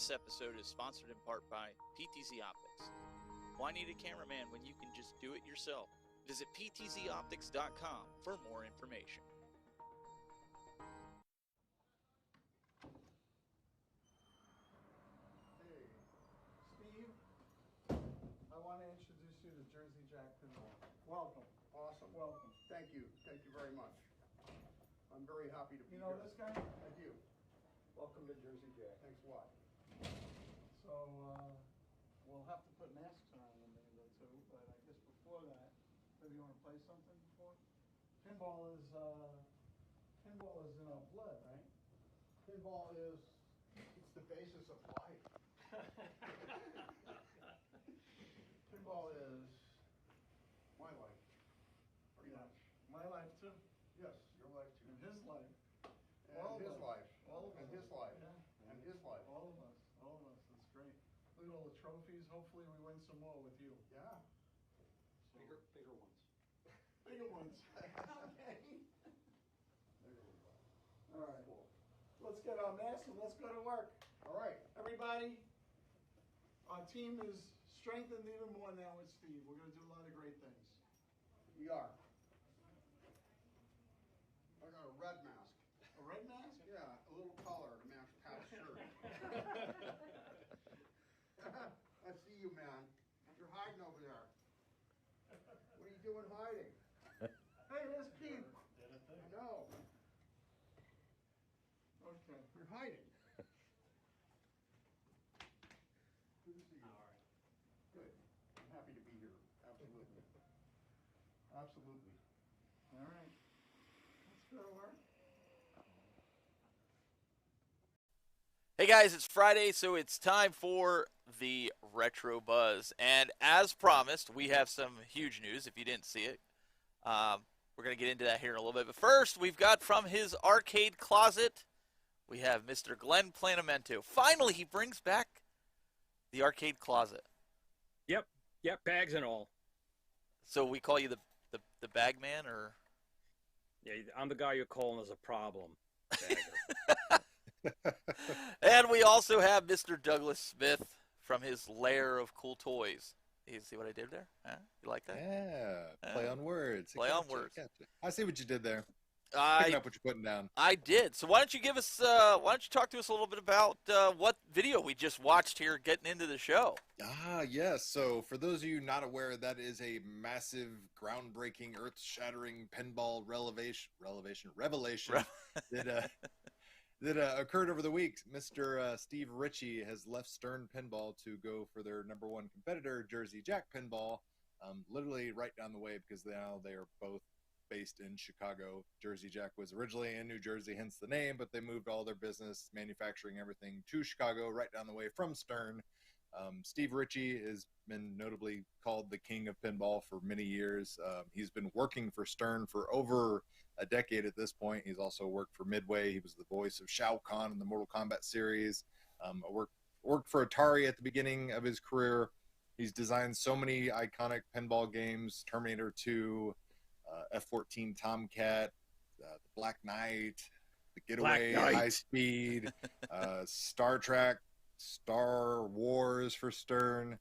This episode is sponsored in part by PTZ Optics. Why need a cameraman when you can just do it yourself? Visit ptzoptics.com for more information. Hey, Steve, I want to introduce you to Jersey Jack Pinball. Welcome. Awesome. Welcome. Thank you. Thank you very much. I'm very happy to be You know here. this guy? I do. Welcome to Jersey Jack. Thanks a lot. So, we'll have to put masks on in a minute or two, but I guess before that, maybe you want to play something before? Pinball is in our blood, right? Pinball is, it's the basis of life. Pinball is my life, pretty much. My life too. Yes, your life too. And his life. And All of his us. life. All of And us. his life. Yeah. And his life. All of us. All of us. That's great. Look at all the trophies. Hopefully we win some more with you. Yeah. So, Bigger ones. bigger ones. Okay. All right. Let's get our masks and let's go to work. All right. Everybody, our team is strengthened even more now with Steve. We're going to do a lot of great things. We are. I got a red mask. A red mask? Yeah, a little collar to match Pat's shirt. I see you, man. You're hiding over there. What are you doing hiding? Hey, there's Pete. I know. Okay. You're hiding. Good to see you. All right. Good. I'm happy to be here. Absolutely. Absolutely. All right. Let's go to work. Hey guys, it's Friday, so it's time for the Retro Buzz. And as promised, we have some huge news if you didn't see it. We're going to get into that here in a little bit. But first, we've got from his arcade closet, we have Mr. Glenn Planamento. Finally, he brings back the arcade closet. Yep, bags and all. So we call you the bag man, or? Yeah, I'm the guy you're calling as a problem. Bagger. And we also have Mr. Douglas Smith from his lair of cool toys. You see what I did there? Huh? You like that? Yeah, play on words. Play on words. I see what you did there. Picking up what you're putting down. I did. So why don't you give us? Why don't you talk to us a little bit about what video we just watched here, getting into the show? Yes. So for those of you not aware, that is a massive, groundbreaking, earth-shattering pinball revelation that occurred over the week. Mr. Steve Richie has left Stern Pinball to go for their #1 competitor, Jersey Jack Pinball, literally right down the way, because now they are both based in Chicago. Jersey Jack was originally in New Jersey, hence the name, but they moved all their business, manufacturing, everything to Chicago, right down the way from Stern. Steve Richie has been notably called the king of pinball for many years. He's been working for Stern for over a decade at this point. He's also worked for Midway. He was the voice of Shao Kahn in the Mortal Kombat series. Worked for Atari at the beginning of his career. He's designed so many iconic pinball games: Terminator 2, F-14 Tomcat, the Black Knight, the Getaway, High Speed, Star Trek, Star Wars for Stern.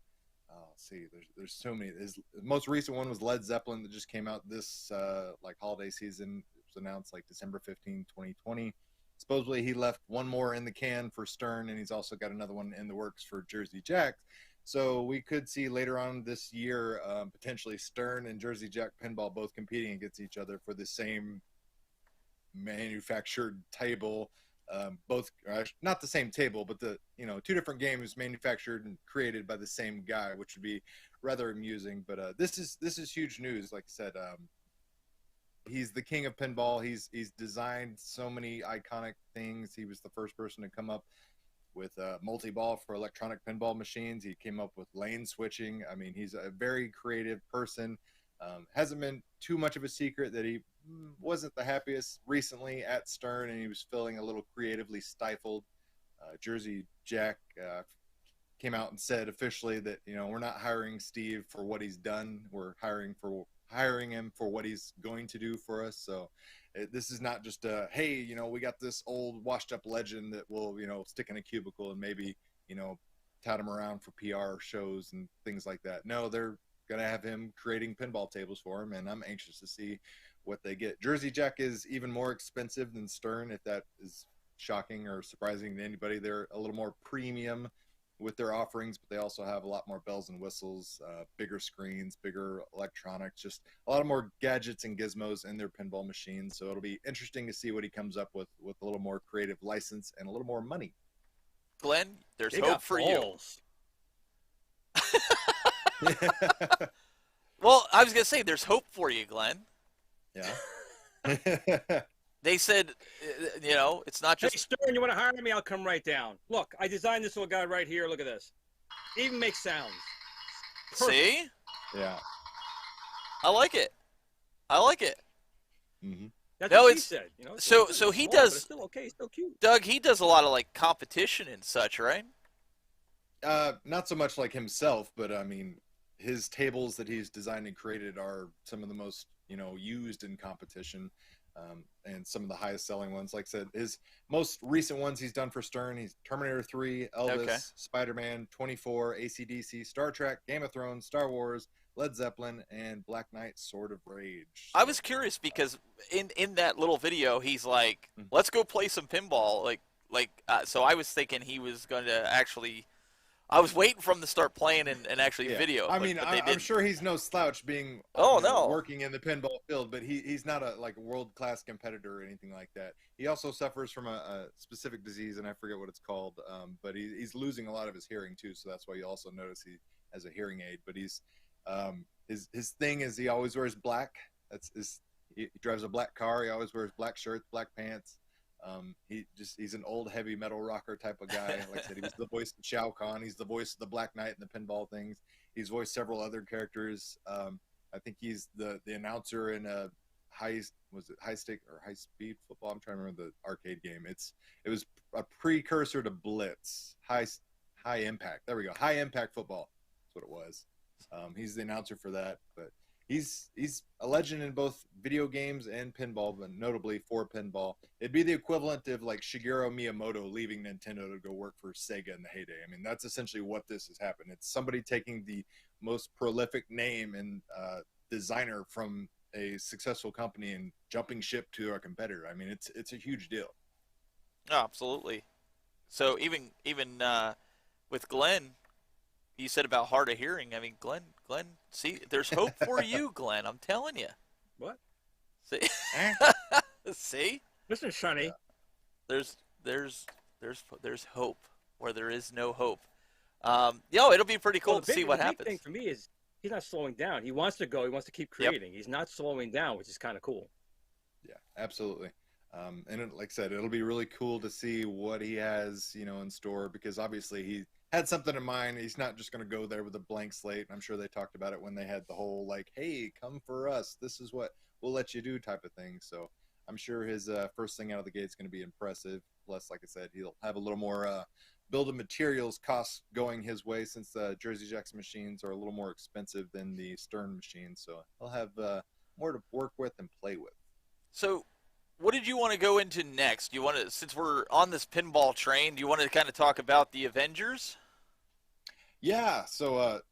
Let's see, there's so many. His most recent one was Led Zeppelin that just came out this holiday season. It was announced like December 15, 2020. Supposedly he left one more in the can for Stern, and he's also got another one in the works for Jersey Jack. So we could see later on this year potentially Stern and Jersey Jack Pinball both competing against each other for the same manufactured table. Both not the same table, but the two different games manufactured and created by the same guy, which would be rather amusing. But this is huge news. Like I said, he's the king of pinball. He's designed so many iconic things. He was the first person to come up with multi-ball for electronic pinball machines. He came up with lane switching. I mean, he's a very creative person. Hasn't been too much of a secret that he wasn't the happiest recently at Stern, and he was feeling a little creatively stifled. Jersey Jack came out and said officially that we're not hiring Steve for what he's done. We're hiring him for what he's going to do for us. So this is not just a, hey, we got this old washed up legend that will stick in a cubicle and maybe tout him around for PR shows and things like that. No, they're going to have him creating pinball tables for him, and I'm anxious to see what they get. Jersey Jack is even more expensive than Stern, if that is shocking or surprising to anybody. They're a little more premium with their offerings, but they also have a lot more bells and whistles, bigger screens, bigger electronics, just a lot of more gadgets and gizmos in their pinball machines. So it'll be interesting to see what he comes up with a little more creative license and a little more money. Glenn, there's They hope got for balls. you. Well, I was going to say, there's hope for you, Glenn. Yeah. They said, it's not Hey, just... Stern, you want to hire me? I'll come right down. Look, I designed this little guy right here. Look at this. It even makes sounds. Perfect. See? Yeah. I like it. I like it. Mm-hmm. That's No, what he it's- said. so it's he small, does- but it's still okay. It's still cute. Doug, he does a lot of, like, competition and such, right? Not so much like himself, but I mean, his tables that he's designed and created are some of the most, used in competition. And some of the highest selling ones. Like I said, his most recent ones he's done for Stern, he's Terminator 3, Elvis, Okay. Spider-Man, 24, AC/DC, Star Trek, Game of Thrones, Star Wars, Led Zeppelin, and Black Knight, Sword of Rage. I was curious because in that little video, he's like, let's go play some pinball. So I was thinking he was going to actually... I was waiting for him to start playing and actually Yeah. video. I but mean, they I'm didn't. sure he's no slouch being No. working in the pinball field, but he's not a world-class competitor or anything like that. He also suffers from a specific disease, and I forget what it's called, but he's losing a lot of his hearing too, so that's why you also notice he has a hearing aid. But he's his thing is he always wears black. He drives a black car. He always wears black shirts, black pants. He's an old heavy metal rocker type of guy. Like I said, he was the voice of Shao Kahn. He's the voice of the Black Knight and the pinball things. He's voiced several other characters. I think he's the announcer in a high stake or high speed football. I'm trying to remember the arcade game. It was a precursor to Blitz. High impact. There we go. High impact football. That's what it was. He's the announcer for that, but he's a legend in both video games and pinball, but notably for pinball. It'd be the equivalent of like Shigeru Miyamoto leaving Nintendo to go work for Sega in the heyday. I mean, that's essentially what this has happened. It's somebody taking the most prolific name and designer from a successful company and jumping ship to a competitor. I mean, it's a huge deal. Oh, absolutely. So even with Glenn, you said about hard of hearing. I mean, Glenn, see, there's hope for you, Glenn. I'm telling you. What? See? See? Listen, Sonny. There's hope where there is no hope. It'll be pretty cool to see what The big happens. thing for me is he's not slowing down. He wants to go. He wants to keep creating. He's not slowing down, which is kind of cool. Yeah, absolutely. Like I said, it'll be really cool to see what he has, in store, because obviously he had something in mind. He's not just going to go there with a blank slate. I'm sure they talked about it when they had the whole like, "Hey, come for us. This is what we'll let you do" type of thing. So I'm sure his first thing out of the gate is going to be impressive. Plus, like I said, he'll have a little more build of materials costs going his way, since Jersey Jack's machines are a little more expensive than the Stern machines. So he'll have more to work with and play with. So, what did you want to go into next? Do you want to, since we're on this pinball train, do you want to kind of talk about the Avengers? Yeah, so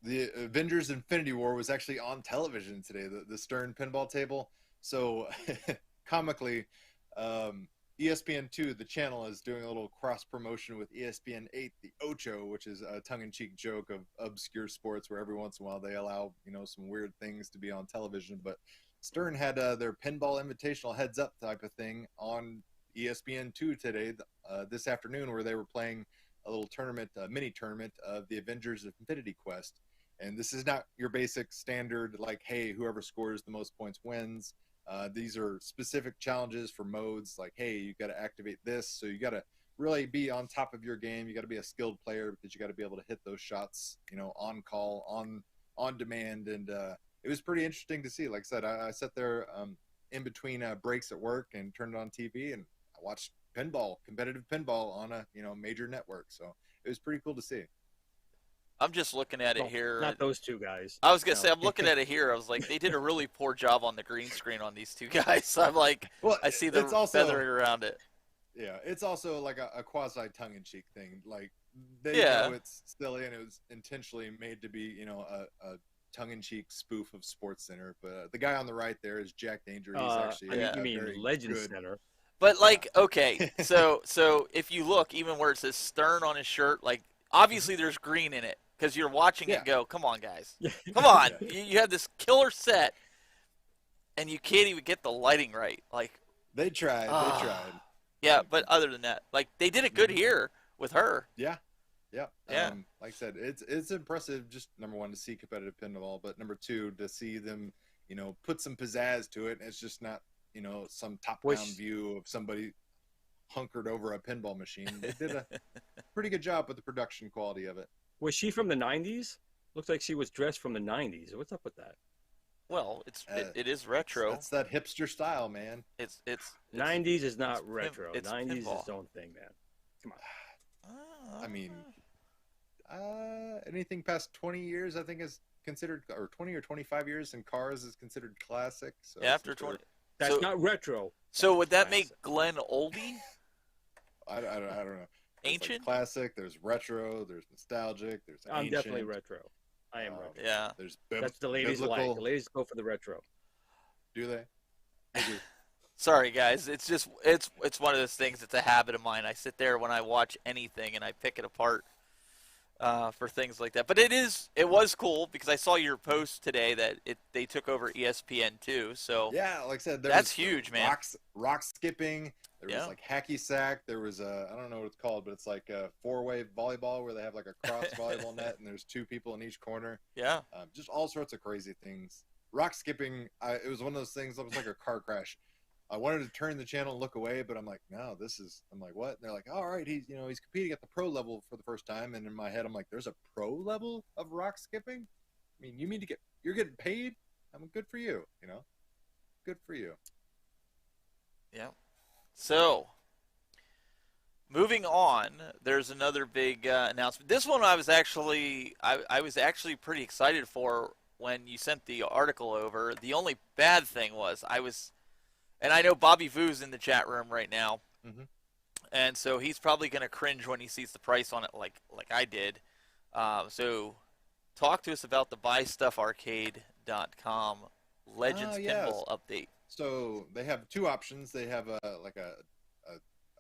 the Avengers Infinity War was actually on television today, the Stern pinball table. So comically, ESPN2, the channel, is doing a little cross promotion with ESPN8, the Ocho, which is a tongue-in-cheek joke of obscure sports where every once in a while they allow, some weird things to be on television. But Stern had their pinball invitational heads up type of thing on ESPN2 today, this afternoon, where they were playing a little tournament, a mini tournament of the Avengers Infinity Quest. And this is not your basic standard, like, hey, whoever scores the most points wins. These are specific challenges for modes, like, hey, you got to activate this. So you got to really be on top of your game. You got to be a skilled player because you got to be able to hit those shots, on call, on demand. And it was pretty interesting to see. Like I said, I sat there in between breaks at work and turned on TV, and I watched competitive pinball on a major network. So it was pretty cool to see. I'm just looking at it here. Not those two guys. I was going to say, I'm looking at it here. I was like, they did a really poor job on the green screen on these two guys. I'm like, Well, I see the it's also, feathering around it. Yeah, it's also like a quasi tongue-in-cheek thing. Like, they Yeah. know it's silly and it was intentionally made to be, you know, a tongue-in-cheek spoof of Sports Center. But the guy on the right there is Jack Danger. He's actually Yeah. you mean very Legend good. Center? But like, okay, so if you look, even where it says Stern on his shirt, like obviously there's green in it because you're watching Yeah. it go. Come on, guys, come on! Yeah. You have this killer set, and you can't even get the lighting right. Like, They tried. They tried. yeah, but other than that, like they did it good here with her. Yeah. Yeah. Yeah. Like I said, it's impressive. Just number one to see competitive pinball, but number two to see them, you know, put some pizzazz to it. And it's just not, you know, some top-down view of somebody hunkered over a pinball machine. They did a pretty good job with the production quality of it. Was she from the 90s? Looks like she was dressed from the 90s. What's up with that? Well, it is retro. That's that hipster style, man. It's 90s is not retro. it's 90s is pinball. its own thing, man. Come on. I mean, anything past 20 years, I think is considered, or 20 or 25 years in cars is considered classic. So after since we're- 20. That's So- not retro. So would that Classic. make Glenn oldie? I don't know. There's Ancient? like classic. There's retro. There's nostalgic. There's I'm ancient. definitely retro. I am retro. Yeah. There's That's what the ladies biblical. like. The ladies go for the retro. Do they? Sorry, guys. It's just it's one of those things. It's a habit of mine. I sit there when I watch anything and I pick it apart for things like that. But it was cool because I saw your post today that they took over ESPN too. So Yeah, like I said, That's huge, man. Rock skipping. There Yeah. was like hacky sack. There was I don't know what it's called, but it's like a four-way volleyball where they have like a cross volleyball net and there's two people in each corner. yeah, Just all sorts of crazy things. Rock skipping, it was one of those things that was like a car crash. I wanted to turn the channel and look away, but I'm like, no, I'm like, what? And they're like, all right, he's competing at the pro level for the first time. And in my head, I'm like, there's a pro level of rock skipping? I mean, you're getting paid? I mean, good for you, you know? Good for you. yeah. So moving on, there's another big announcement. This one I was actually pretty excited for when you sent the article over. The only bad thing was and I know Bobby Vu's in the chat room right now, and so he's probably going to cringe when he sees the price on it, like I did. So, talk to us about the BuyStuffArcade.com Legends Pinball update. So they have two options. They have a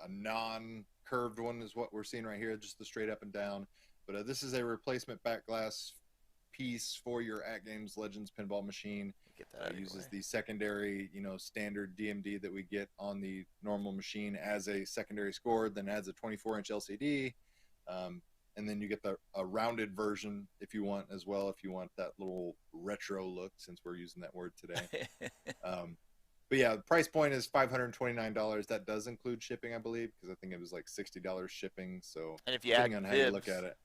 non-curved one is what we're seeing right here, just the straight up and down. But this is a replacement back glass piece for your At Games Legends pinball machine. Get that out of your Uses way. the secondary, standard DMD that we get on the normal machine as a secondary score, then adds a 24-inch LCD, and then you get a rounded version if you want as well, if you want that little retro look, since we're using that word today. But yeah, the price point is $529. That does include shipping, I believe, because I think it was like $60 shipping. So And if you add depending on how you look bibs, at it,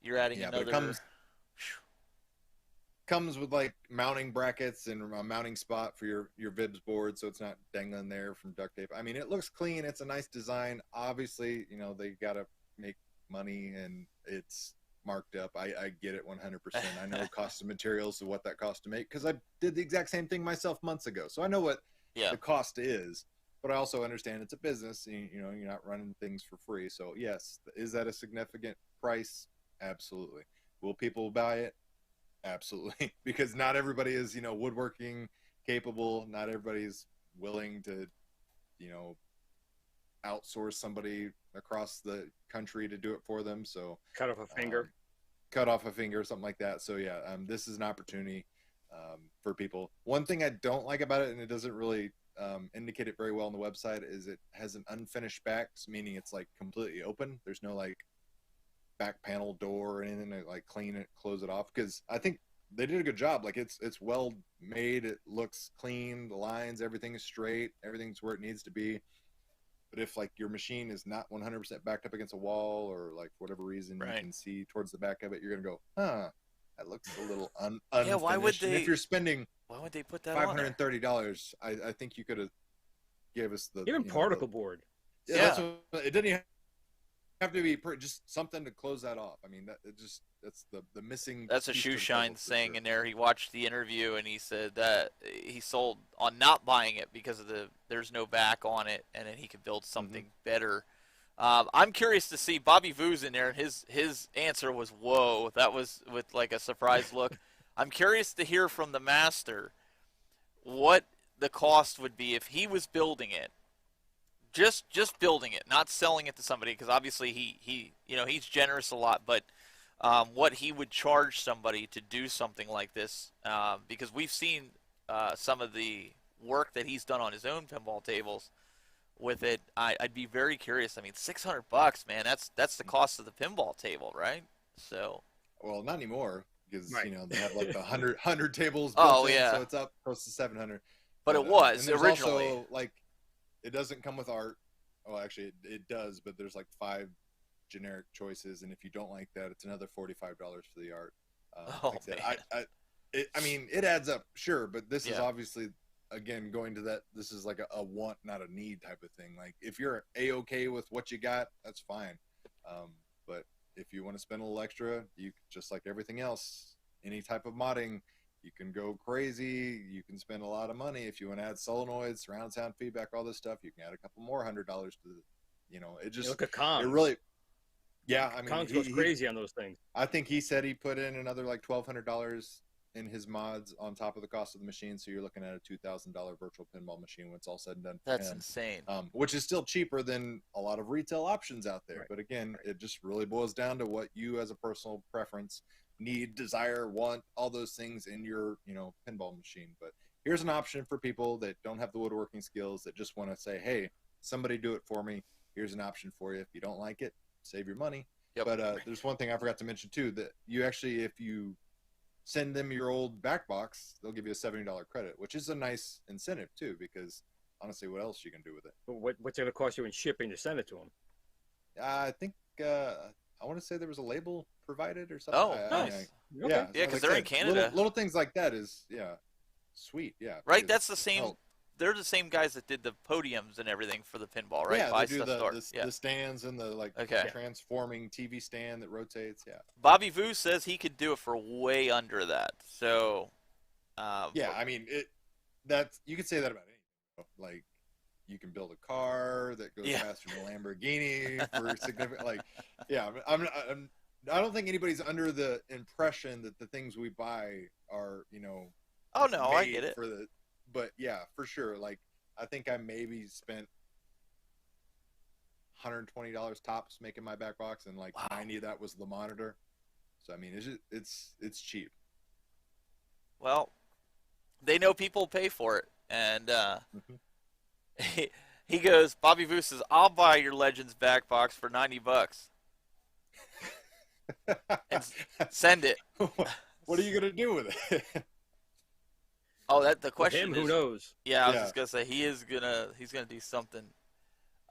you're adding yeah, but another. it comes with like mounting brackets and a mounting spot for your Vibs board, so it's not dangling there from duct tape. I mean, it looks clean. It's a nice design. Obviously, they gotta make money and it's marked up. I get it 100%. I know cost of materials and what that costs to make, because I did the exact same thing myself months ago, so I know what the cost is. But I also understand it's a business. You're not running things for free. So yes, is that a significant price? Absolutely. Will people buy it? Absolutely. Because not everybody is, woodworking capable. Not everybody's willing to, outsource somebody across the country to do it for them. So Cut off a finger. Cut off a finger, something like that. So yeah, this is an opportunity for people. One thing I don't like about it, and it doesn't really indicate it very well on the website, is it has an unfinished back, meaning it's like completely open. There's no like back panel door or anything to like clean it, close it off, because I think they did a good job. Like it's well made, it looks clean, the lines, everything is straight, everything's where it needs to be. But if like your machine is not 100% backed up against a wall, or like for whatever reason you can see towards the back of it, you're gonna go, that looks a little unfinished. Yeah, why would they? And if you're spending Why would they put that on there? $530, I think you could have gave us the Even particle board. Yeah, that's what, it didn't even have to be just something to close that off. I mean, that's the missing. That's a piece to the Shoeshine puzzle for saying sure. in there. He watched the interview and he said that he sold on not buying it because of there's no back on it, and then he could build something better I'm curious to see Bobby Voo's in there, and his answer was whoa. That was with like a surprised look. I'm curious to hear from the master what the cost would be if he was building it, just building it, not selling it to somebody, because obviously he's generous a lot, but what he would charge somebody to do something like this, because we've seen some of the work that he's done on his own pinball tables with it. I'd be very curious. I mean, $600, man. That's the cost of the pinball table, right? So. Well, not anymore, because Right. they have like the 100 tables built Oh, in, yeah. so it's up close to 700. But it was and there's originally. also, like, it doesn't come with art. Oh, actually, it does, but there's like 5 generic choices, and if you don't like that, it's another $45 for the art. Oh, like I man. said, I mean, it adds up, sure, but this is Yeah. obviously, again, going to that, this is like a want, not a need type of thing. Like, if you're A-okay with what you got, that's fine. But if you want to spend a little extra, you just like everything else, any type of modding, you can go crazy. You can spend a lot of money. If you want to add solenoids, surround sound feedback, all this stuff, you can add a couple more $100 to the, it just, Look at Kong. it really, yeah, I mean, Kong goes crazy on those things. I think he said he put in another like $1,200 in his mods on top of the cost of the machine. So you're looking at a $2,000 virtual pinball machine when it's all said and done. That's insane. Which is still cheaper than a lot of retail options out there. Right. But again, it just really boils down to what you as a personal preference need, desire, want, all those things in your, pinball machine. But here's an option for people that don't have the woodworking skills, that just want to say, hey, somebody do it for me. Here's an option for you. If you don't like it, save your money. Yep. But there's one thing I forgot to mention too, that you actually, if you send them your old back box, they'll give you a $70 credit, which is a nice incentive too, because honestly, what else you can do with it? But what's it going to cost you in shipping to send it to them? I think I want to say there was a label provided or something. Oh, nice. Okay. Yeah, Yeah, 'cause like they're I in said, Canada. Little things like that is sweet. Yeah, Right? because That's the same. hell, They're the same guys that did the podiums and everything for the pinball, right? Yeah, Buy they do Stuff Store. the, Yeah. the stands and the Okay. transforming TV stand that rotates. Yeah. Bobby Voo says he could do it for way under that. So. Yeah, I mean you could say that about anything. Like, you can build a car that goes Yeah. faster than a Lamborghini for significant. I don't think anybody's under the impression that the things we buy are Oh no, I made get it. But yeah, for sure. Like, I think I maybe spent $120 tops making my back box, and like Wow. 90 of that was the monitor. So I mean, it's cheap. Well, they know people pay for it, and he goes. Bobby Voo says, "I'll buy your Legends back box for $90 and send it." What are you gonna do with it? Oh, the With question him, is, wose knows? yeah, I was Yeah. just gonna say he's gonna do something.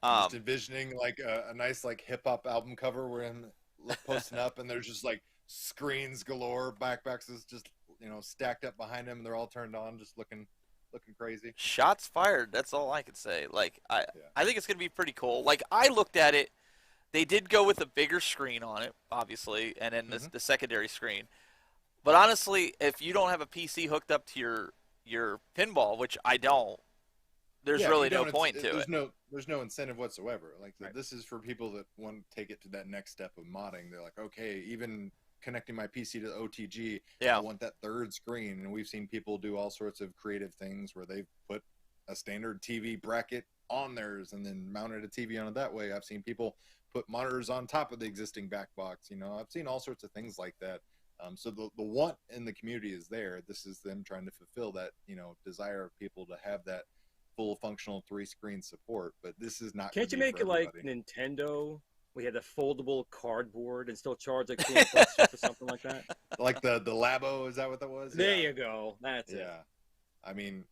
Just envisioning like a nice like hip hop album cover where I'm posting up, and there's just like screens galore, backboxes just stacked up behind him, and they're all turned on, just looking crazy. Shots fired. That's all I can say. Like I think it's gonna be pretty cool. Like I looked at it, they did go with a bigger screen on it, obviously, and then the secondary screen. But honestly, if you don't have a PC hooked up to your pinball, which I don't, there's Yeah, really you no don't- point to there's it. There's no incentive whatsoever. Like, Right. this is for people that want to take it to that next step of modding. They're like, okay, even connecting my PC to the OTG, Yeah. I want that third screen. And we've seen people do all sorts of creative things where they've put a standard TV bracket on theirs and then mounted a TV on it that way. I've seen people put monitors on top of the existing back box. I've seen all sorts of things like that. So the want in the community is there. This is them trying to fulfill that, desire of people to have that full functional 3-screen support. But this is not. Can't you gonna be make for it like everybody. Nintendo? We had a foldable cardboard and still charge like $200 for something like that. Like the Labo? Is that what that was? There Yeah. you go. That's it. Yeah. I mean,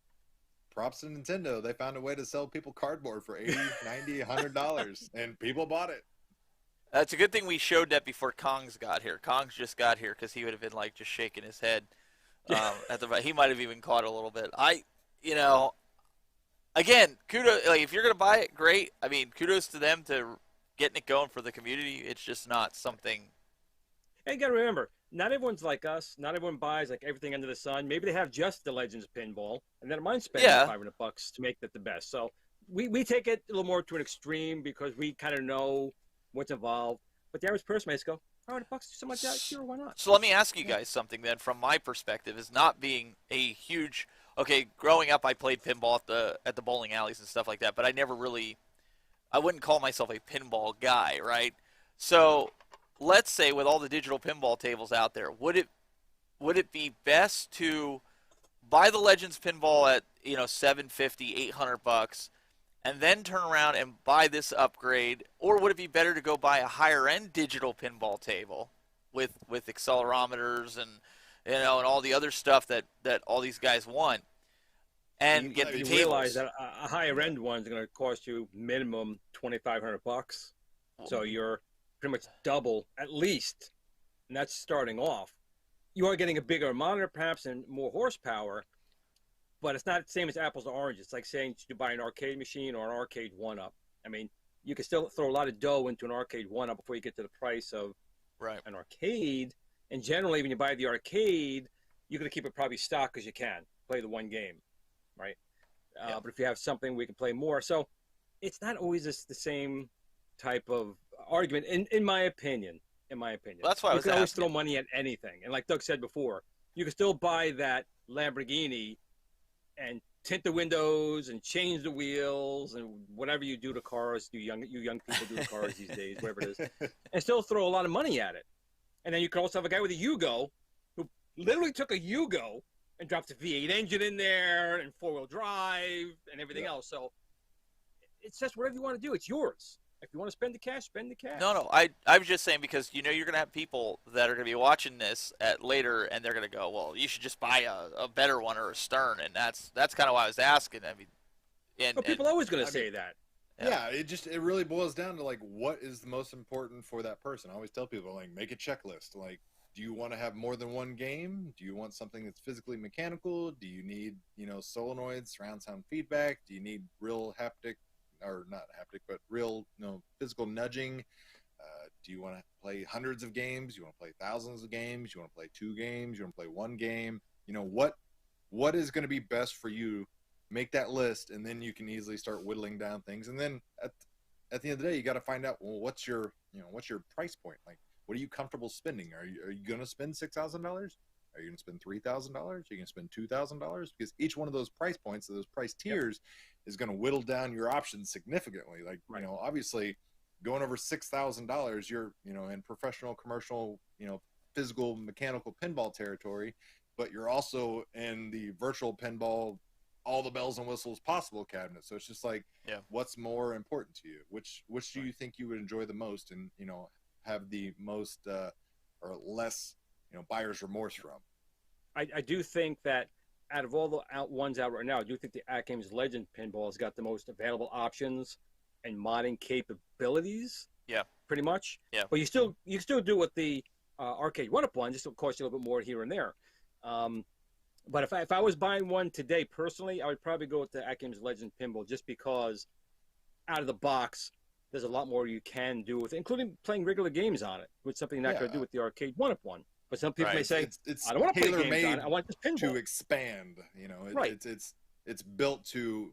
props to Nintendo. They found a way to sell people cardboard for $80, $90, $100, and people bought it. It's a good thing we showed that before Kong's got here. Kong's just got here because he would have been like just shaking his head. He might have even caught a little bit. Again, kudos. Like, if you're gonna buy it, great. I mean, kudos to them to getting it going for the community. It's just not something. And you got to remember, not everyone's like us. Not everyone buys like everything under the sun. Maybe they have just the Legends pinball, and then mind spending Yeah. $500 to make that the best. So we take it a little more to an extreme because we kind of know what's involved. But the average person may just go, $500, something like that. Sure, why not? So let me ask you guys something then, from my perspective, is not being a huge. Okay, growing up, I played pinball at the bowling alleys and stuff like that, but I wouldn't call myself a pinball guy, right? So let's say with all the digital pinball tables out there, would it be best to buy the Legends pinball at $750, $800, and then turn around and buy this upgrade, or would it be better to go buy a higher end digital pinball table with accelerometers and and all the other stuff that all these guys want, and get the you tables? realize that a higher end one is going to cost you minimum $2,500, so you're pretty much double at least, and that's starting off. You are getting a bigger monitor perhaps and more horsepower, but it's not the same as apples to oranges. It's like saying to buy an arcade machine or an arcade one-up. I mean, you can still throw a lot of dough into an arcade one-up before you get to the price of an arcade. And generally, when you buy the arcade, you're going to keep it probably stock because you can play the one game, right? But if you have something, we can play more. So it's not always the same type of argument, in my opinion. Well, that's why I was You can always asking. throw money at anything. And like Doug said before, you can still buy that Lamborghini and tint the windows and change the wheels and whatever you do to cars, you young people do to cars these days, whatever it is, and still throw a lot of money at it. And then you can also have a guy with a Yugo who literally took a Yugo and dropped a V8 engine in there and four-wheel drive and everything else. So it's just whatever you want to do. It's yours. If you want to spend the cash, spend the cash. No, I was just saying because you're going to have people that are going to be watching this later, and they're going to go, well, you should just buy a better one or a Stern, and that's kind of why I was asking. I mean, people are always going to say that. Yeah, it really boils down to like what is the most important for that person. I always tell people like make a checklist. Like, do you want to have more than one game? Do you want something that's physically mechanical? Do you need solenoids, surround sound feedback? Do you need real haptic? Or not haptic, but real, physical nudging. Do you want to play hundreds of games? You want to play thousands of games? You want to play 2 games? You want to play 1 game? What is going to be best for you? Make that list, and then you can easily start whittling down things. And then at the end of the day, you got to find out, well, what's your price point? Like, what are you comfortable spending? Are you going to spend $6,000? Are you going to spend $3,000? Are you going to spend $2,000? Because each one of those price points, those price tiers, is going to whittle down your options significantly. Like, obviously, going over $6,000, you're, in professional, commercial, physical, mechanical pinball territory, but you're also in the virtual pinball, all the bells and whistles possible cabinet. So it's just like, what's more important to you? Which do you think you would enjoy the most, and have the most or less buyer's remorse from? I do think that out of all the ones out right now, I do think the At Games Legend pinball has got the most available options and modding capabilities. Yeah, pretty much. Yeah, but you can still do with the arcade one-up one, just to cost you a little bit more here and there. But if I was buying one today personally, I would probably go with the At Games Legend pinball, just because out of the box there's a lot more you can do with it, including playing regular games on it, which is something you're not going to do with the arcade one-up one. But some people may say, I don't want to play games on it. I want this pinball to expand. It's built to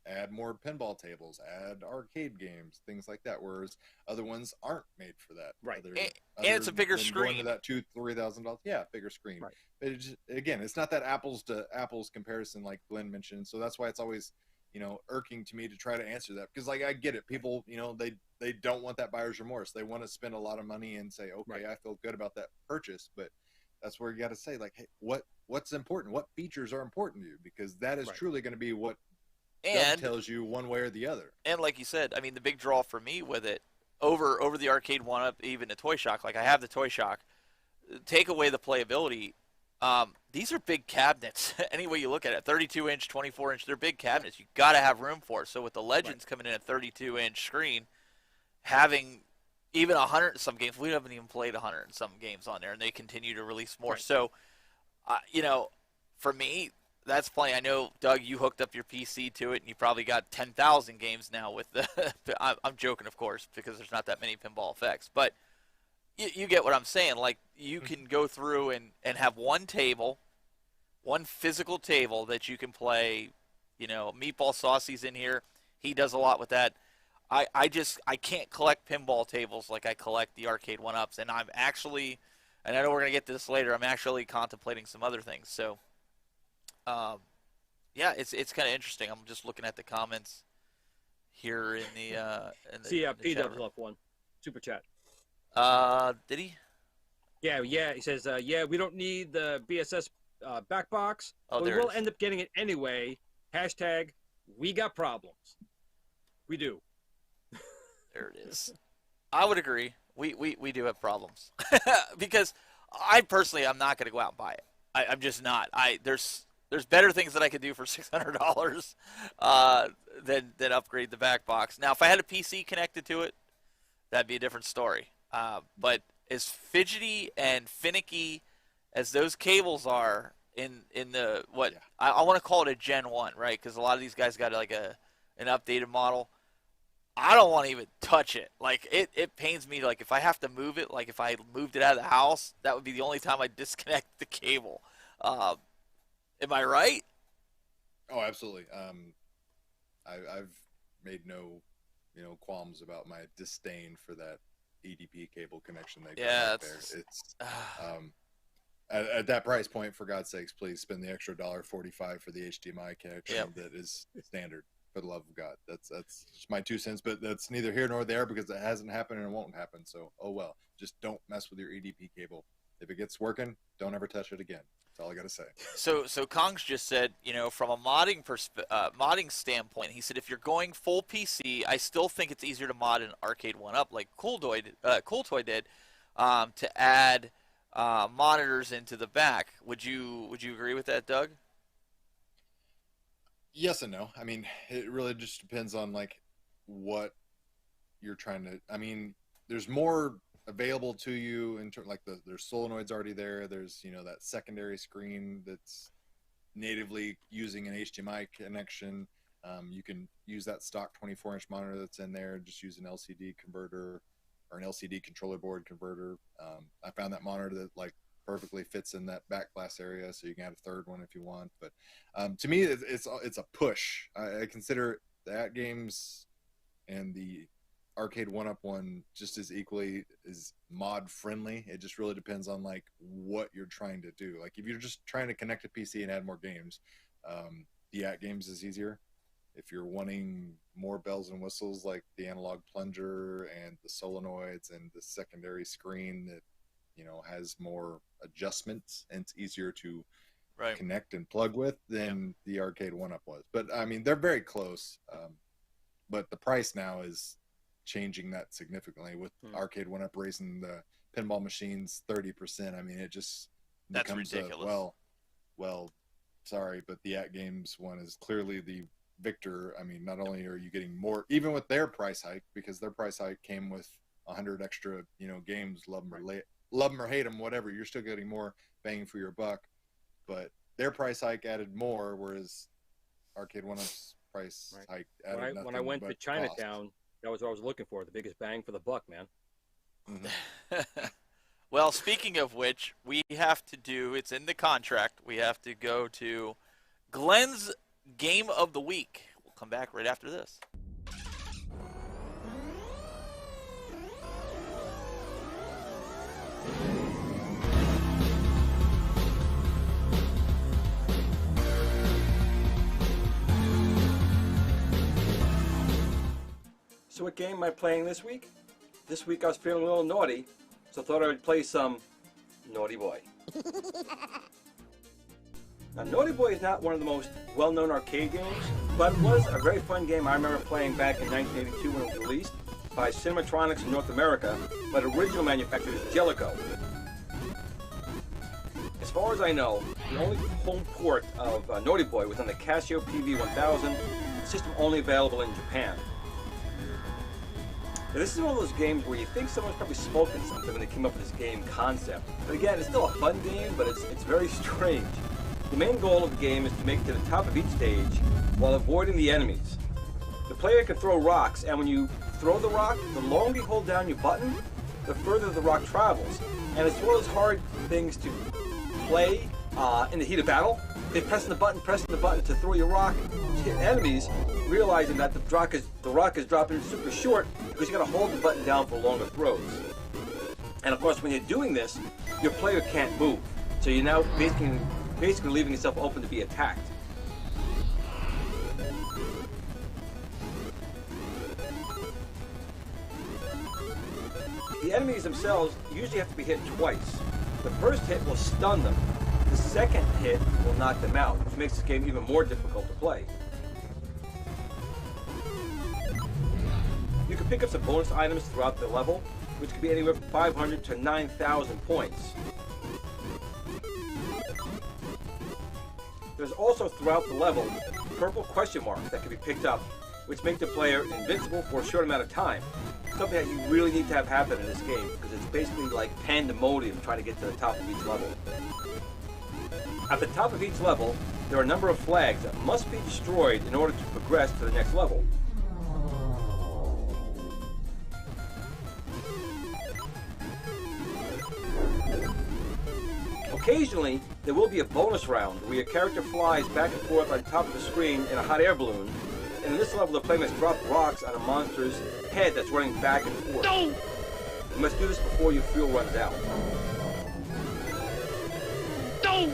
add more pinball tables, add arcade games, things like that. Whereas other ones aren't made for that. Right. And it's a bigger screen. Going to that $2,000-$3,000. Yeah, bigger screen. Right. But again, it's not that apples to apples comparison like Glenn mentioned. So that's why it's always irking to me to try to answer that, because like I get it. People they don't want that buyer's remorse. They want to spend a lot of money and say, okay, I feel good about that purchase. But that's where you got to say, like, hey, what's important? What features are important to you? Because that is truly going to be what tells you one way or the other. And like you said, I mean, the big draw for me with it over the arcade one-up, even the Toy Shock. Like, I have the Toy Shock. Take away the playability. These are big cabinets. Any way you look at it, 32-inch, 24-inch, they're big cabinets. You got to have room for. So with the Legends coming in a 32-inch screen, having even 100 and some games, we haven't even played 100 and some games on there, and they continue to release more. So, for me, that's plenty. I know, Doug, you hooked up your PC to it, and you probably got 10,000 games now with the. I'm joking, of course, because there's not that many pinball effects, but you get what I'm saying. Like, you can go through and have one table, one physical table that you can play. Meatball Saucy's in here. He does a lot with that. I can't collect pinball tables like I collect the arcade 1-ups, and I'm actually, and I know we're gonna get to this later, I'm actually contemplating some other things. So, yeah, it's kind of interesting. I'm just looking at the comments here in the See, in the P chat Dubs room. left one. Super chat. Did he? Yeah. He says, yeah, we don't need the BSS back box, Oh, but we there it will is. end up getting it anyway. Hashtag, we got problems. We do. There it is. I would agree. We do have problems because I personally I'm not going to go out and buy it. I'm just not. There's better things that I could do for $600 than upgrade the back box. Now, if I had a PC connected to it, that'd be a different story. But as fidgety and finicky as those cables are in the what Yeah. I want to call it a Gen 1, right? Because a lot of these guys got like an updated model. I don't want to even touch it. Like it pains me. Like if I have to move it, like if I moved it out of the house, that would be the only time I disconnect the cable. Am I right? Oh, absolutely. I've made no, qualms about my disdain for that EDP cable connection they got Yeah, out there. It's at that price point, for God's sakes, please spend the extra $1.45 for the HDMI connection Yep. that is standard. For the love of God, that's just my 2 cents. But that's neither here nor there because it hasn't happened and it won't happen. So oh well. Just don't mess with your EDP cable. If it gets working, don't ever touch it again. That's all I gotta say. So Kong's just said, from a modding standpoint, he said if you're going full PC, I still think it's easier to mod an arcade 1-up like Cool Toy did, to add monitors into the back. Would you agree with that, Doug? Yes and no. I mean, it really just depends on like what you're trying to. I mean, there's more available to you in terms like there's solenoids already there. There's that secondary screen that's natively using an HDMI connection. You can use that stock 24-inch monitor that's in there. Just use an LCD converter or an LCD controller board converter. I found that monitor that like perfectly fits in that back glass area, so you can add a third one if you want. But to me, it's a push. I consider that games and the arcade 1-up one just as equally as mod friendly. It just really depends on like what you're trying to do. Like if you're just trying to connect a PC and add more games, the at games is easier. If you're wanting more bells and whistles like the analog plunger and the solenoids and the secondary screen that has more adjustments and it's easier to connect and plug with than the arcade 1-up was. But I mean, they're very close. But the price now is changing that significantly with arcade 1-up raising the pinball machines 30%. I mean, it just becomes ridiculous. Well, sorry, but the at games one is clearly the victor. I mean, not only are you getting more, even with their price hike, because their price hike came with 100 extra, games, love them or hate them, whatever, you're still getting more bang for your buck. But their price hike added more, whereas arcade 1-up's price hike added nothing. When I went to but Chinatown, that was what I was looking for, the biggest bang for the buck, man. Mm-hmm. Well, speaking of which, we have to do, it's in the contract, we have to go to Glenn's Game of the Week. We'll come back right after this. So what game am I playing this week? This week I was feeling a little naughty, so I thought I would play some Naughty Boy. Now, Naughty Boy is not one of the most well-known arcade games, but it was a very fun game I remember playing back in 1982 when it was released by Cinematronics in North America, but original manufacturer is Galaga. As far as I know, the only home port of Naughty Boy was on the Casio PV-1000, system only available in Japan. Now, this is one of those games where you think someone's probably smoking something when they came up with this game concept. But again, it's still a fun game, but it's very strange. The main goal of the game is to make it to the top of each stage while avoiding the enemies. The player can throw rocks, and when you throw the rock, the longer you hold down your button, the further the rock travels. And it's one of those hard things to play in the heat of battle. If pressing the button to throw your rock hit enemies, realizing that the rock is dropping super short because you got to hold the button down for longer throws. And of course, when you're doing this, your player can't move, so you're now basically leaving yourself open to be attacked. The enemies themselves usually have to be hit twice. The first hit will stun them. The second hit will knock them out, which makes this game even more difficult to play. You can pick up some bonus items throughout the level, which could be anywhere from 500 to 9,000 points. There's also throughout the level purple question marks that can be picked up, which make the player invincible for a short amount of time. Something that you really need to have happen in this game, because it's basically like pandemonium trying to get to the top of each level. At the top of each level, there are a number of flags that must be destroyed in order to progress to the next level. Occasionally, there will be a bonus round where your character flies back and forth on top of the screen in a hot air balloon, and in this level the player must drop rocks on a monster's head that's running back and forth. No! You must do this before your fuel runs out. No!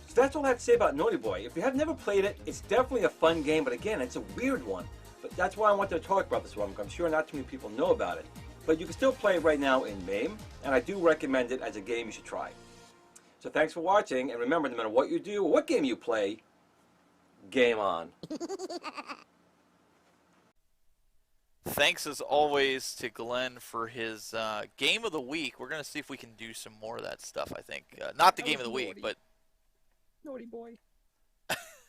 So that's all I have to say about Naughty Boy. If you have never played it, it's definitely a fun game, but again, it's a weird one. But that's why I wanted to talk about this one. I'm sure not too many people know about it. But you can still play it right now in MAME, and I do recommend it as a game you should try. So thanks for watching, and remember, no matter what you do or what game you play, game on. Thanks as always to Glenn for his game of the week. We're going to see if we can do some more of that stuff, I think. Not the game of the week, but... Naughty boy.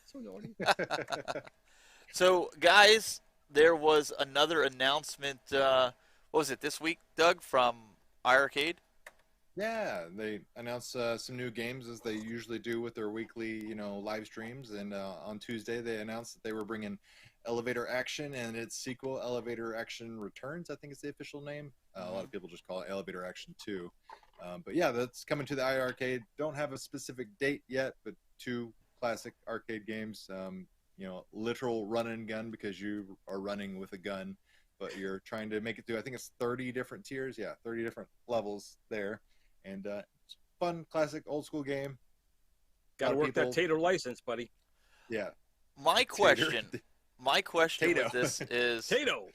So naughty. So, guys, there was another announcement, what was it, this week, Doug, from iArcade? Yeah, they announced some new games as they usually do with their weekly, live streams. And on Tuesday, they announced that they were bringing Elevator Action and its sequel, Elevator Action Returns, I think is the official name. A lot of people just call it Elevator Action 2. But yeah, that's coming to the iArcade. Don't have a specific date yet, but 2 classic arcade games. Literal run and gun because you are running with a gun, but you're trying to make it through, I think it's 30 different tiers. Yeah, 30 different levels there. And it's a fun, classic, old school game. Gotta work that Tater license, buddy. Yeah. My question with this is... Tato!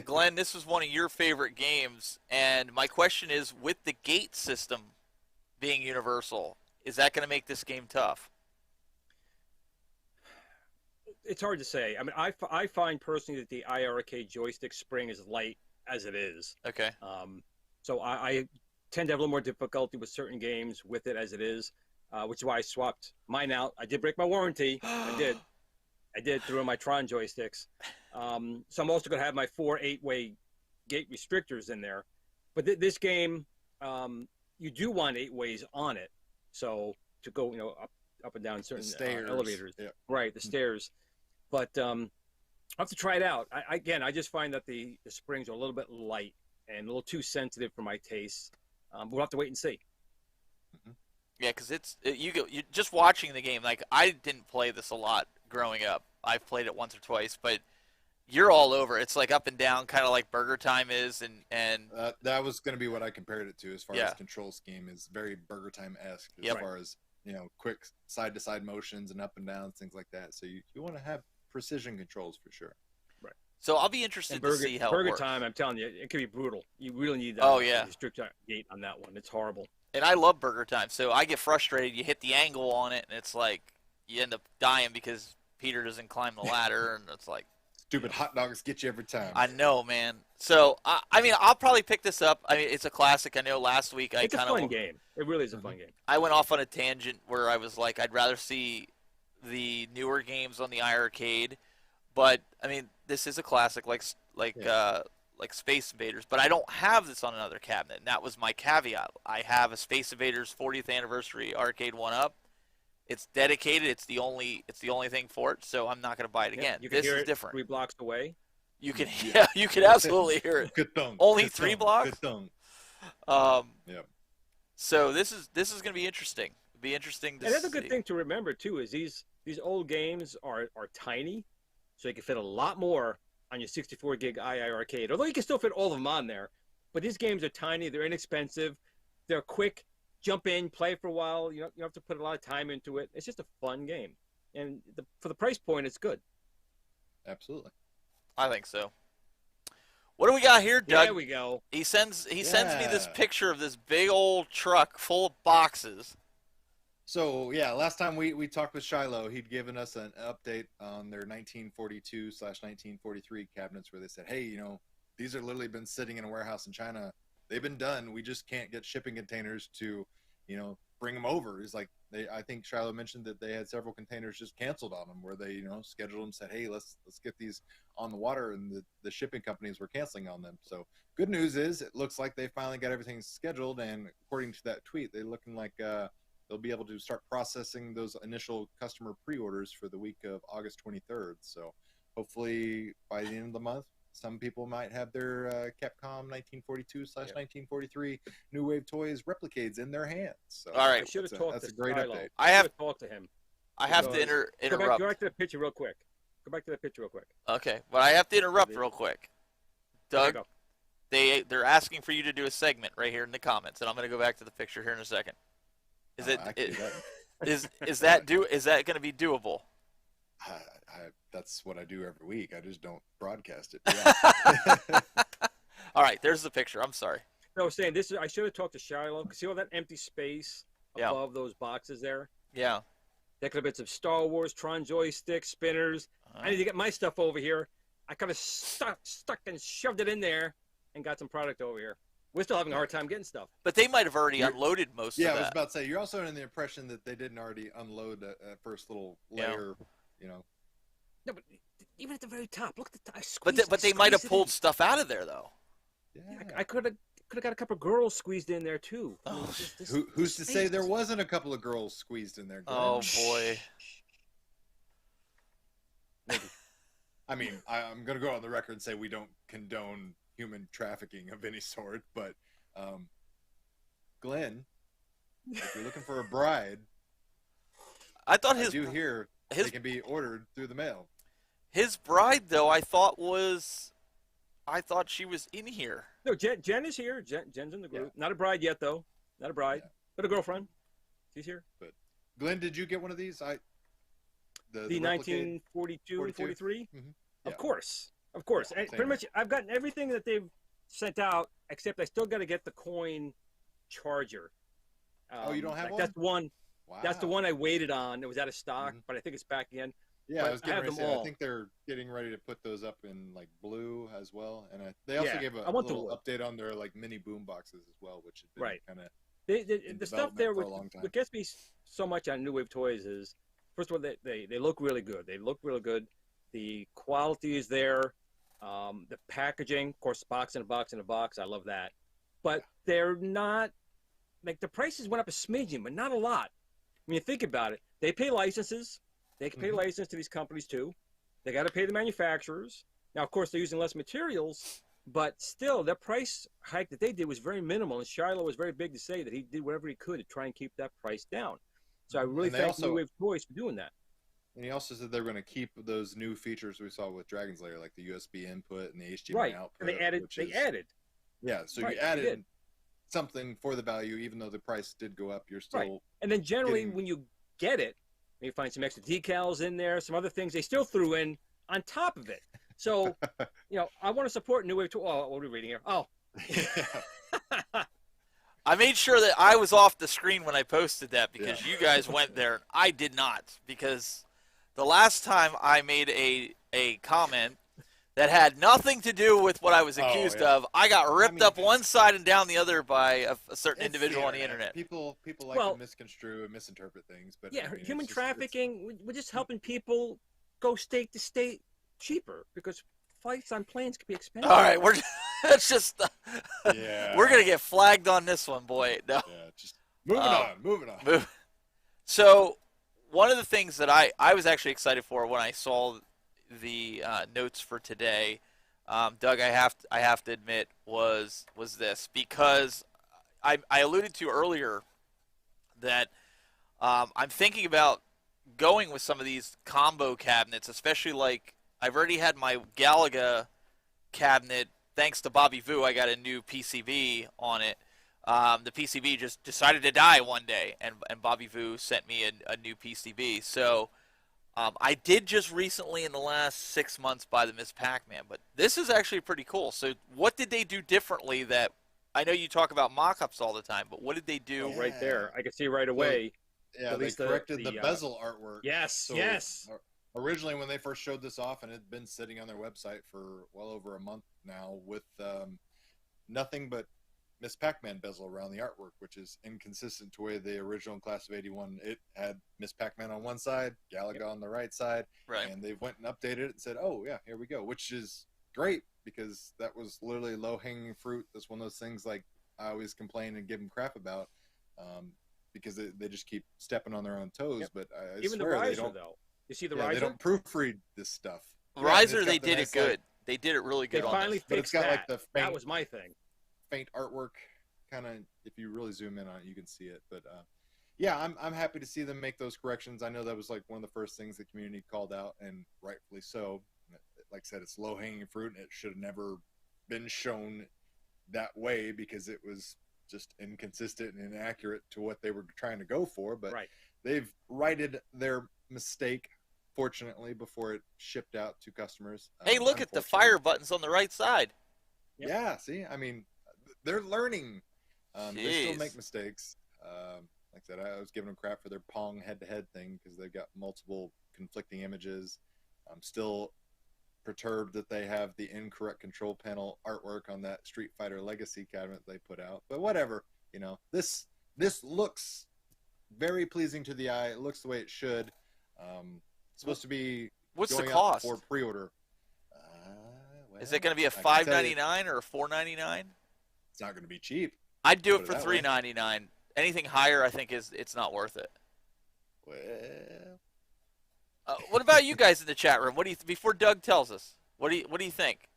Glenn, this was one of your favorite games, and my question is, with the gate system being universal, is that going to make this game tough? It's hard to say. I mean, I find personally that the iArcade joystick spring is light as it is. Okay. So I tend to have a little more difficulty with certain games with it as it is, which is why I swapped mine out. I did break my warranty. I did through my Tron joysticks. So I'm also going to have my 4 8-way gate restrictors in there. But this game, you do want 8 ways on it. So to go, up and down certain elevators. Yeah. Right, the stairs. But I'll have to try it out. I just find that the springs are a little bit light and a little too sensitive for my taste. We'll have to wait and see. Yeah, because you just watching the game. Like, I didn't play this a lot growing up. I've played it once or twice, but you're all over. It's like up and down, kind of like Burger Time is, and that was going to be what I compared it to as far as control scheme is very Burger Time-esque as far as quick side-to-side motions and up and downs, things like that. So you want to have precision controls for sure. Right. So I'll be interested to see how Burger it works. Time, I'm telling you, it can be brutal. You really need that. Oh yeah. Strict gate on that one. It's horrible. And I love Burger Time, so I get frustrated. You hit the angle on it, and it's like you end up dying because Peter doesn't climb the ladder, and it's like stupid hot dogs get you every time. I know, man. So I mean, I'll probably pick this up. I mean, it's a classic. I know last week it's a fun game. It really is a fun game. I went off on a tangent where I was like, I'd rather see the newer games on the iArcade, but I mean, this is a classic, like Space Invaders. But I don't have this on another cabinet, and that was my caveat. I have a Space Invaders 40th Anniversary Arcade 1-Up. It's dedicated. It's the only thing for it. So I'm not going to buy it again. You can this hear is it different. 3 blocks away. You can, you can absolutely hear it. Good thong. Only Good 3 thong. blocks. Good thong. Yep. So this is going to be interesting. Be interesting to Another see. good thing to remember too is these old games are tiny, so you can fit a lot more on your 64 gig II arcade. Although you can still fit all of them on there, but these games are tiny. They're inexpensive. They're quick. Jump in, play for a while. You don't have to put a lot of time into it. It's just a fun game, and for the price point, it's good. Absolutely. I think so. What do we got here, Doug? There we go. He sends me this Yeah. picture of this big old truck full of boxes. So yeah, last time we talked with Shiloh, he'd given us an update on their 1942/1943 cabinets, where they said, hey, these are literally been sitting in a warehouse in China. They've been done. We just can't get shipping containers to, bring them over. It's like I think Shiloh mentioned that they had several containers just canceled on them, where they, scheduled them, said, hey, let's get these on the water, and the shipping companies were canceling on them. So good news is it looks like they finally got everything scheduled, and according to that tweet, they're looking like they'll be able to start processing those initial customer pre-orders for the week of August 23rd. So hopefully by the end of the month, some people might have their Capcom 1942/1943 New Wave Toys replicades in their hands. So All right. I should have that's talked that's to a great Shiloh. update. I have should talked to him. I have to Because- Go interrupt. back to the picture real quick. Go back to the picture real quick. Okay, but I have to interrupt real quick. There you Doug, go. they're asking for you to do a segment right here in the comments, and I'm going to go back to the picture here in a second. Is I can do that. is that going to be doable? That's what I do every week. I just don't broadcast it. Yeah. All right, there's the picture. I'm sorry. No, I was saying I should have talked to Shiloh. See all that empty space Yeah. above those boxes there? Yeah. That could have been some Star Wars, Tron joysticks, spinners. I need to get my stuff over here. I could have stuck and shoved it in there and got some product over here. We're still having a hard time getting stuff. But they might have already unloaded most Yeah, of I was that. about to say, you're also under the impression that they didn't already unload that first little layer, No, but even at the very top, look at the top. But they might have pulled stuff out of there though. Yeah. I could have got a couple of girls squeezed in there too. I mean, Oh. Who's to say there wasn't a couple of girls squeezed in there? Glenn? Oh boy. I mean, I'm going to go on the record and say we don't condone human trafficking of any sort, but Glenn, if you're looking for a bride, I thought I do hear his they can be ordered through the mail. his bride though I thought she was in here. No, Jen is here. Jen's in the group. Not a bride yet, though. Not a bride, but a girlfriend. She's here. Glenn, did you get one of these? The 1942, 43? Mhm. Of Yeah. course. Yeah, And same pretty here. much, I've gotten everything that they've sent out, except I still got to get the coin charger. Oh, you don't have one? That's one. Wow. That's the one I waited on. It was out of stock, Mhm. but I think it's back again. Yeah, but I was I getting have ready to them say, I all. think they're getting ready to put those up in like blue as well, and they also Yeah, gave a I want the little blue. update on their like mini boom boxes as well, which had been Right. kind of The stuff development there, for a long time. what gets me so much on New Wave Toys is, first of all, they look really good. They look really good. The quality is there. The packaging, of course, box in a box in a box. I love that. But they're not, like, the prices went up a smidgen, but not a lot. When you think about it, they pay licenses. They can pay Mhm. license to these companies too. They got to pay the manufacturers. Now, of course, they're using less materials, but still, their price hike that they did was very minimal. And Shiloh was very big to say that he did whatever he could to try and keep that price down. So I really And they thank also- New Wave Toys for doing that. And he also said they're going to keep those new features we saw with Dragon's Lair, like the USB input and the HDMI Right. output. And they added. which They is- added. Yeah, so Right, you they added did. something for the value, even though the price did go up. You're still Right. And then generally, getting- when you get it, you find some extra decals in there, some other things they still threw in on top of it. So, I want to support New Wave Toys. Oh, what are we reading here? Oh, I made sure that I was off the screen when I posted that because Yeah. you guys went there. I did not, because the last time I made a comment that had nothing to do with what I was Oh, accused yeah. of, I got ripped mean, up one side and down the other by a certain It's individual on the internet. People like Well- to misconstrue and misinterpret things, but yeah, I mean, human it's just- it's- trafficking. We're just helping people go state to state cheaper because flights on planes can be expensive. All right, that's just Yeah. we're gonna get flagged on this one, boy. No. Yeah, just moving on. Move. So one of the things that I was actually excited for when I saw the notes for today, Doug, I have to admit was this, because I alluded to earlier that I'm thinking about going with some of these combo cabinets, especially like I've already had my Galaga cabinet. Thanks to Bobby Vu, I got a new PCB on it. The PCB just decided to die one day, and Bobby Vu sent me a new PCB. So I did just recently in the last 6 months buy the Miss Pac-Man, but this is actually pretty cool. So what did they do differently that I know you talk about mock-ups all the time, but what did they do? Oh, right there. I can see right away. Yeah, At they least corrected the bezel artwork. Yes, So, yes. Originally, when they first showed this off, and it had been sitting on their website for well over a month now, with nothing but Miss Pac-Man bezel around the artwork, which is inconsistent to the way the original Class of '81. It had Miss Pac-Man on one side, Galaga on the right side, Right. and they went and updated it and said, "Oh yeah, here we go," which is great because that was literally low-hanging fruit. That's one of those things like I always complain and give them crap about. Because they just keep stepping on their own toes. Yep. But I Even swear the riser, they don't. though. You see the Yeah, riser? they don't proofread this stuff. Riser, Yeah, they it's got the did nice, it good. like, They did it really They good on finally this. but it's fixed got that. like the That faint, was my thing. faint artwork. Kind of, if you really zoom in on it, you can see it. But yeah, I'm happy to see them make those corrections. I know that was like one of the first things the community called out, and rightfully so. Like I said, it's low hanging fruit, and it should have never been shown that way because it was just inconsistent and inaccurate to what they were trying to go for. But Right. they've righted their mistake, fortunately, before it shipped out to customers. Hey, look at the Unfortunately. fire buttons on the right side. Yep. Yeah, see, I mean, they're learning. They still Jeez. make mistakes. Like I said, I was giving them crap for their Pong head-to-head thing because they've got multiple conflicting images. I'm still perturbed that they have the incorrect control panel artwork on that Street Fighter Legacy cabinet they put out. But whatever, this looks very pleasing to the eye. It looks the way it should. It's supposed to be What's the going out cost? for pre-order. Is it going to be a I can tell you, $5.99 or a $4.99? it's not going to be cheap. I'd do Put it it for that way. $3.99. Anything higher, I think it's not worth it. Well, What about you guys in the chat room? What do you before Doug tells us? What do you think?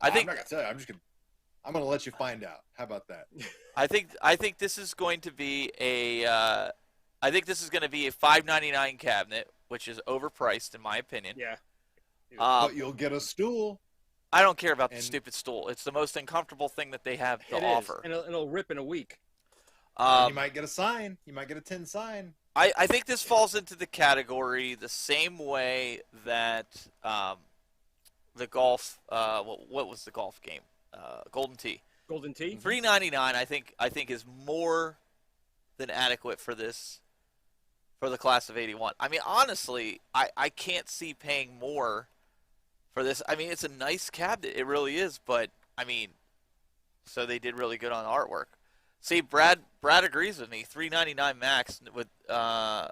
I'm not gonna tell you. I'm gonna let you find out. How about that? I think this is going to be a $5.99 cabinet, which is overpriced in my opinion. Yeah. But you'll get a stool. I don't care about the And- stupid stool. It's the most uncomfortable thing that they have to It is. offer. And it'll rip in a week. You might get a sign. You might get a tin sign. I think this falls into the category the same way that the golf. What was the golf game? Golden Tee. Golden Tee? $3.99. I think is more than adequate for this, for the class of '81. I mean, honestly, I can't see paying more for this. I mean, it's a nice cabinet. It really is. But I mean, so they did really good on artwork. See, Brad agrees with me. $3.99 max with no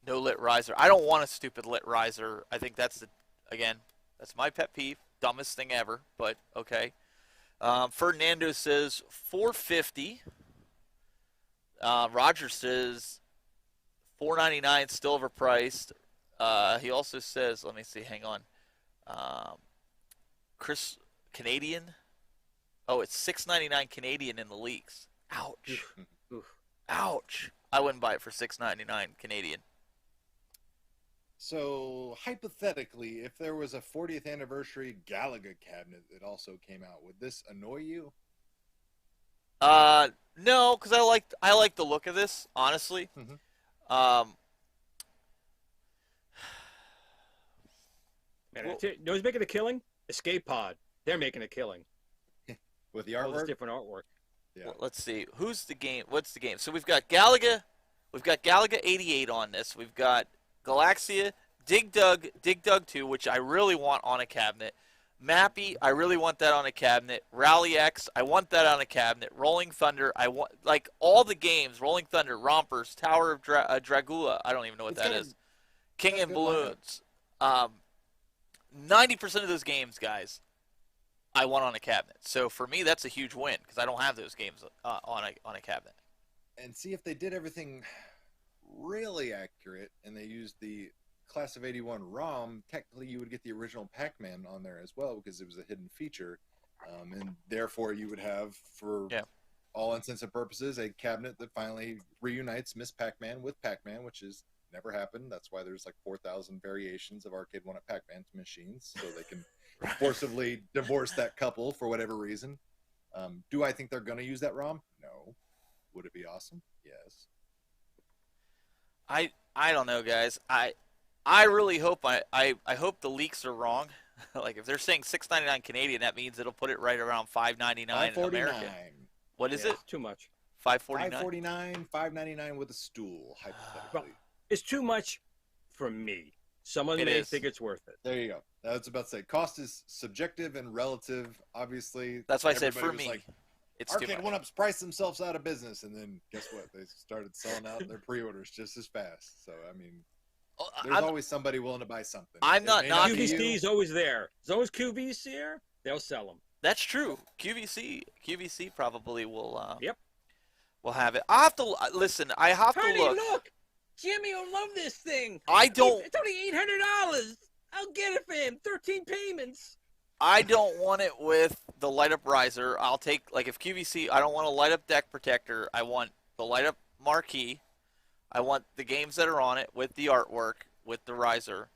lit riser. I don't want a stupid lit riser. I think that's that's my pet peeve. Dumbest thing ever. But okay. Fernando says $4.50. Roger says $4.99, still overpriced. He also says, let me see, hang on. Chris Canadian. Oh, it's $6.99 Canadian in the leaks. Ouch. Oof. Ouch. I wouldn't buy it for $6.99 Canadian. So hypothetically, if there was a 40th anniversary Galaga cabinet that also came out, would this annoy you? No, because I like the look of this, honestly. Mhm. Man, Well- you know who's making a killing? Escape Pod. They're making a killing. With the All this artwork? different artwork. Yeah. Well, let's see. Who's the game? What's the game? So we've got Galaga. We've got Galaga 88 on this. We've got Galaxia, Dig Dug 2, which I really want on a cabinet. Mappy, I really want that on a cabinet. Rally X, I want that on a cabinet. Rolling Thunder, I want like all the games. Rolling Thunder, Rompers, Tower of Dragula. I don't even know what It's that got a- is. King got a and good lineup. Balloons. 90% of those games, guys, I want on a cabinet. So for me, that's a huge win because I don't have those games on a cabinet. And see if they did everything really accurate and they used the Class of '81 ROM, technically you would get the original Pac-Man on there as well because it was a hidden feature. And therefore you would have for Yeah. all intents and purposes, a cabinet that finally reunites Miss Pac-Man with Pac-Man, which has never happened. That's why there's like 4,000 variations of Arcade 1-Up Pac-Man machines, so they can forcibly divorce that couple for whatever reason. Do I think they're going to use that ROM? No. Would it be awesome? Yes. I don't know, guys. I really hope I hope the leaks are wrong. Like if they're saying $6.99 Canadian, that means it'll put it right around $5.99 American. What is it? Too much. $5.49. $5.49, $5.99 with a stool, hypothetically. It's too much for me. Someone may think it's worth it. There you go. I was about to say, cost is subjective and relative. Obviously, that's why I said for was me, like, it's too Arcade much. 1-Ups priced themselves out of business, and then guess what? They started selling out their pre-orders just as fast. So I mean, there's always somebody willing to buy something. I'm not knocking QVC is always there. As long as QVC here, they'll sell them. That's true. QVC probably will. Yep. Will have it. I have to listen. I have to look. Jimmy will love this thing. I don't. It's only $800. I'll get it for him. 13 payments. I don't want it with the light up riser. I'll take, like, if QVC, I don't want a light up deck protector. I want the light up marquee. I want the games that are on it with the artwork, with the riser.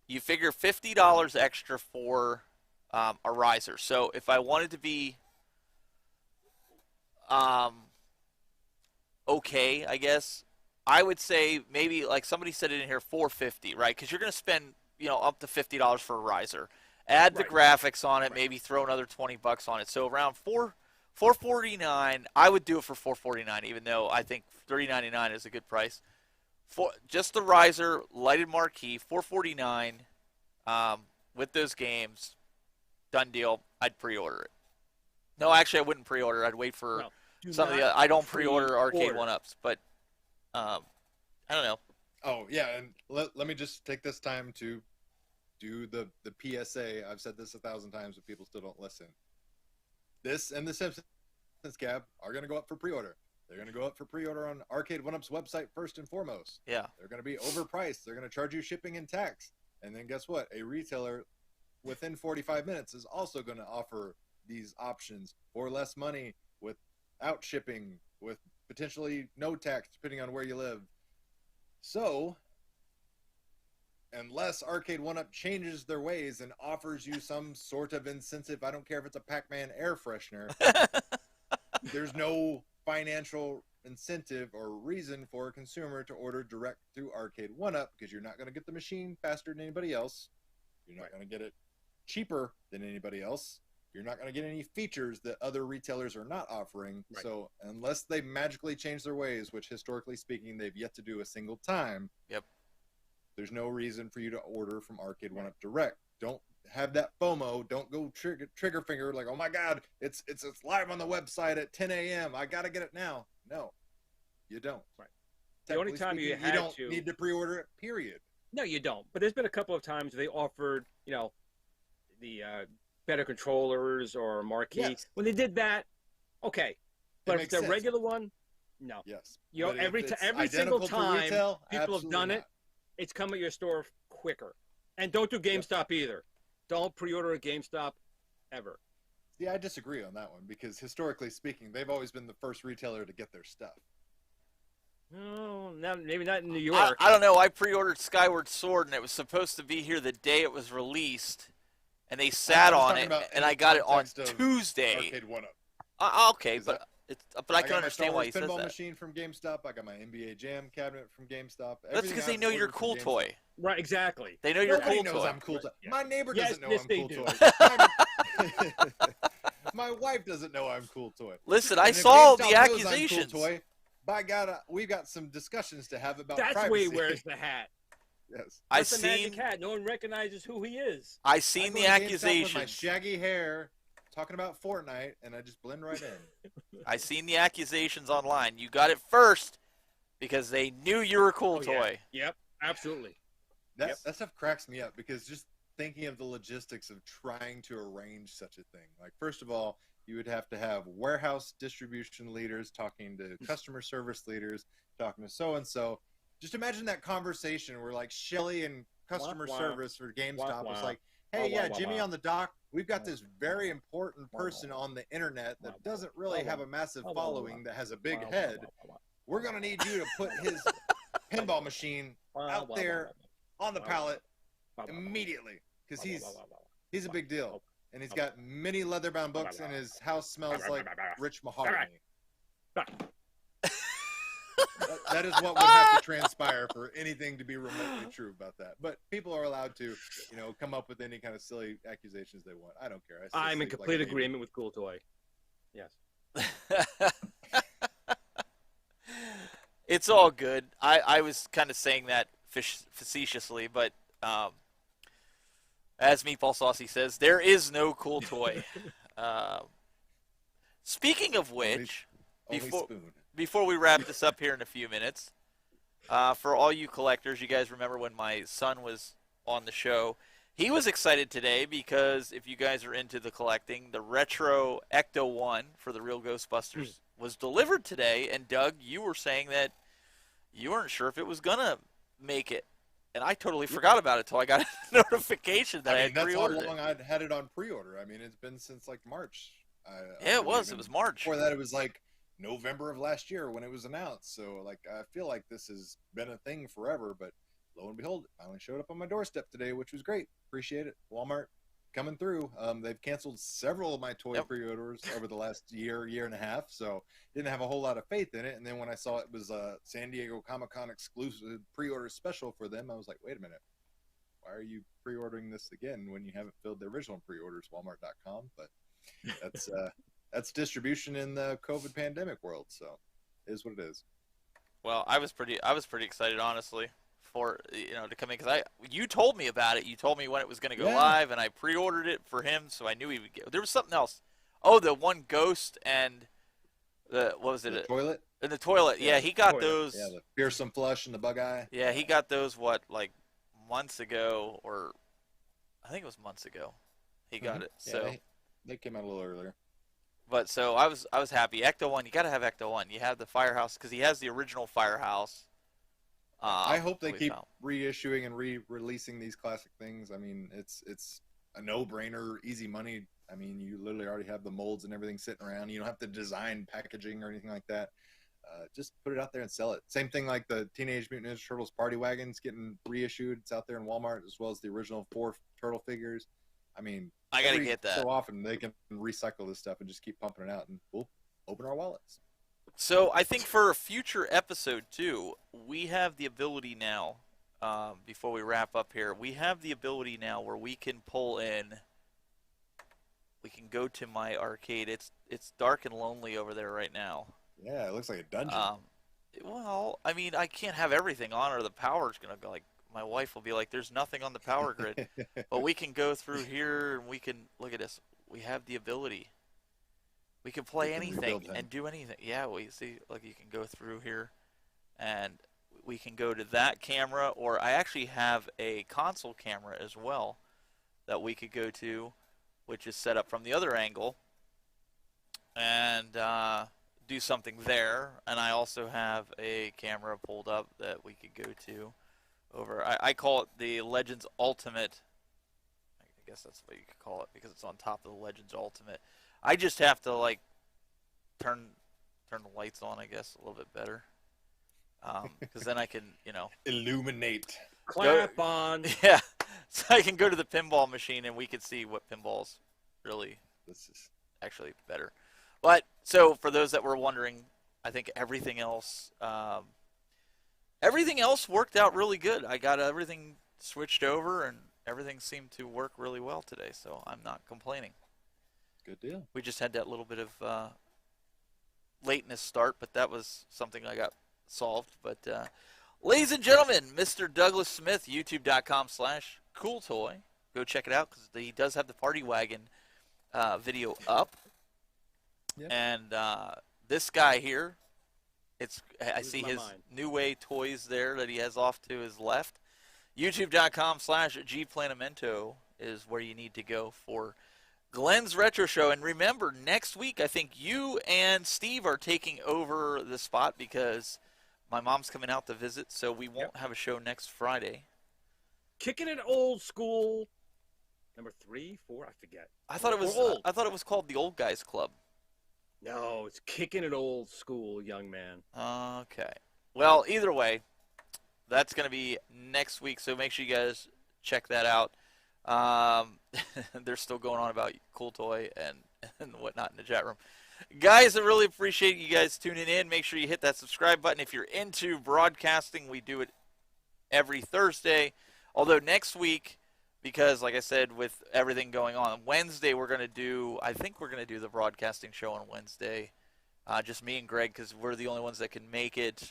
You figure $50 extra for a riser. So if I wanted to be okay, I guess, I would say maybe, like somebody said it in here, $450, right? Because you're going to spend, up to $50 for a riser. Add the graphics on it, maybe throw another $20 on it. So around $449. I would do it for $449, even though I think $399 is a good price. For just the riser, lighted marquee, $449 with those games. Done deal. I'd pre-order it. No, actually, I wouldn't pre-order. I'd wait for some of the. I don't pre-order Arcade 1-Ups, but I don't know. Oh yeah, and let me just take this time to do the PSA. I've said this 1,000 times, but people still don't listen. This and the Simpsons cab are going to go up for pre-order. They're going to go up for pre-order on Arcade 1-Up's website first and foremost. Yeah. They're going to be overpriced. They're going to charge you shipping and tax. And then guess what? A retailer within 45 minutes is also going to offer these options for less money, without shipping, with potentially no tax depending on where you live. So, unless Arcade 1-Up changes their ways and offers you some sort of incentive, I don't care if it's a Pac-Man air freshener, there's no financial incentive or reason for a consumer to order direct through Arcade 1-Up, because you're not going to get the machine faster than anybody else. You're not going to get it cheaper than anybody else. You're not going to get any features that other retailers are not offering. Right. So unless they magically change their ways, which historically speaking they've yet to do a single time, there's no reason for you to order from Arcade 1-Up direct. Don't have that FOMO. Don't go trigger finger like, oh my God, it's live on the website at 10 a.m. I got to get it now. No, you don't. Right. The only time you don't need to pre-order it, period. No, you don't. But there's been a couple of times they offered, the better controllers or marquee. Yes. When they did that, okay. But if it's a regular one, no. Yes. Every single time retail, people have done it, it's come at your store quicker. And don't do GameStop either. Don't pre-order at GameStop ever. Yeah, I disagree on that one, because historically speaking, they've always been the first retailer to get their stuff. No, maybe not in New York. I don't know. I pre-ordered Skyward Sword, and it was supposed to be here the day it was released, and they sat on it, and I got it on Tuesday. Arcade 1-Up. Okay, but I can understand why he says that. I got my pinball machine from GameStop. I got my NBA Jam cabinet from GameStop. That's because they know you're a cool toy. Right, exactly. They know you're a cool toy. Nobody knows I'm cool toy. Yeah. My neighbor doesn't know I'm cool toy. My wife doesn't know I'm cool toy. Listen, I saw the accusations. Cool toy, by God, we've got some discussions to have about That's privacy. where he wears the hat. Yes. I seen the magic hat. No one recognizes who he is. I seen the accusations. With my shaggy hair, talking about Fortnite, and I just blend right in. I seen the accusations online. You got it first because they knew you were a cool toy. Yeah. Yep, absolutely. That stuff cracks me up, because just thinking of the logistics of trying to arrange such a thing. Like, first of all, you would have to have warehouse distribution leaders talking to customer service leaders, talking to so-and-so. Just imagine that conversation where, like, Shelly and customer service for GameStop was like, hey, yeah, Jimmy on the dock, we've got this very important person on the internet that doesn't really have a massive following that has a big head. We're going to need you to put his pinball machine out there on the pallet immediately because he's a big deal. And he's got many leather-bound books, and his house smells like rich mahogany. That is what would have to transpire for anything to be remotely true about that. But people are allowed to, come up with any kind of silly accusations they want. I don't care. I'm in complete agreement with Cool Toy. Yes. It's all good. I was kind of saying that facetiously, but as Meatball Saucy says, there is no Cool Toy. Speaking of which, before we wrap this up here in a few minutes, for all you collectors, you guys remember when my son was on the show, he was excited today because if you guys are into the collecting, the Retro Ecto 1 for the Real Ghostbusters was delivered today, and Doug, you were saying that you weren't sure if it was going to make it. And I totally forgot about it until I got a notification that I had pre-ordered it. That's how long I'd had it on pre-order. I mean, it's been since like March. Yeah, it was. It was March. Before that, it was like November of last year when it was announced. So, like, I feel like this has been a thing forever. But lo and behold, it finally showed up on my doorstep today, which was great. Appreciate it. Walmart coming through. They've canceled several of my toy pre-orders over the last year and a half. So didn't have a whole lot of faith in it. And then when I saw it was a San Diego Comic-Con exclusive pre-order special for them, I was like, wait a minute. Why are you pre-ordering this again when you haven't filled the original pre-orders, Walmart.com? But that's distribution in the COVID pandemic world. So it is what it is. Well, I was pretty excited, honestly, for to come in because you told me about it. You told me when it was going to go live, and I pre-ordered it for him, so I knew he would get. There was something else. Oh, the one ghost and the what was it? The toilet. In the toilet, yeah, he got those. Yeah, the fearsome flush and the bug eye. Yeah, he got those like months ago, or I think it was months ago. He got it. Yeah, so they came out a little earlier. But so I was happy. Ecto 1, you got to have Ecto 1. You have the Firehouse because he has the original Firehouse. I hope they keep reissuing and re-releasing these classic things. I mean, it's a no-brainer, easy money. I mean, you literally already have the molds and everything sitting around. You don't have to design packaging or anything like that. Just put it out there and sell it. Same thing like the Teenage Mutant Ninja Turtles Party Wagons getting reissued. It's out there in Walmart as well as the original 4 turtle figures. I mean, I gotta get that. So often they can recycle this stuff and just keep pumping it out, and we'll open our wallets. So I think for a future episode too, we have the ability now. Before we wrap up here, we have the ability now where we can pull in. We can go to my arcade. It's dark and lonely over there right now. Yeah, it looks like a dungeon. Well, I mean, I can't have everything on, or the power's gonna go like. My wife will be like, "There's nothing on the power grid," but we can go through here and we can look at this. We have the ability. We can play anything and do anything. Yeah, we see. Like you can go through here, and we can go to that camera, or I actually have a console camera as well that we could go to, which is set up from the other angle, and do something there. And I also have a camera pulled up that we could go to. Over, I call it the Legends Ultimate. I guess that's what you could call it because it's on top of the Legends Ultimate. I just have to like turn the lights on, I guess, a little bit better, because then I can, illuminate. Clap on. Yeah, so I can go to the pinball machine and we can see what pinball's really actually better. But so for those that were wondering, I think everything else. Everything else worked out really good. I got everything switched over, and everything seemed to work really well today, so I'm not complaining. Good deal. We just had that little bit of lateness start, but that was something I got solved. But ladies and gentlemen, Mr. Douglas Smith, youtube.com/CoolToy. Go check it out because he does have the Party Wagon video up. Yep. And this guy here, I see his New Way toys there that he has off to his left. YouTube.com/GPlanamento is where you need to go for Glenn's Retro Show. And remember, next week, I think you and Steve are taking over the spot because my mom's coming out to visit, so we won't have a show next Friday. Kicking it old school. Number 3, 4, I forget. I thought it was. We're old. I thought it was called the Old Guys Club. No, it's kicking it old school, young man. Okay. Well, either way, that's going to be next week, so make sure you guys check that out. They're still going on about Cool Toy and whatnot in the chat room. Guys, I really appreciate you guys tuning in. Make sure you hit that subscribe button. If you're into broadcasting, we do it every Thursday. Although next week, because like I said, with everything going on, Wednesday we're going to do, I think we're going to do the broadcasting show on Wednesday. Just me and Greg, because we're the only ones that can make it.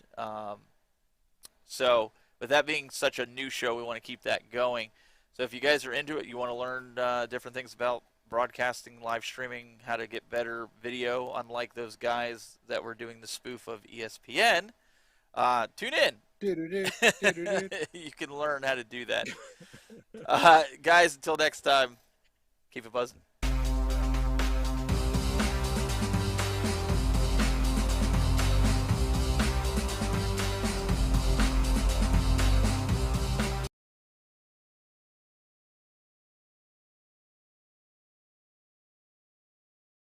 So with that being such a new show, we want to keep that going. So if you guys are into it, you want to learn different things about broadcasting, live streaming, how to get better video, unlike those guys that were doing the spoof of ESPN, tune in. You can learn how to do that. Guys, until next time, keep it buzzing.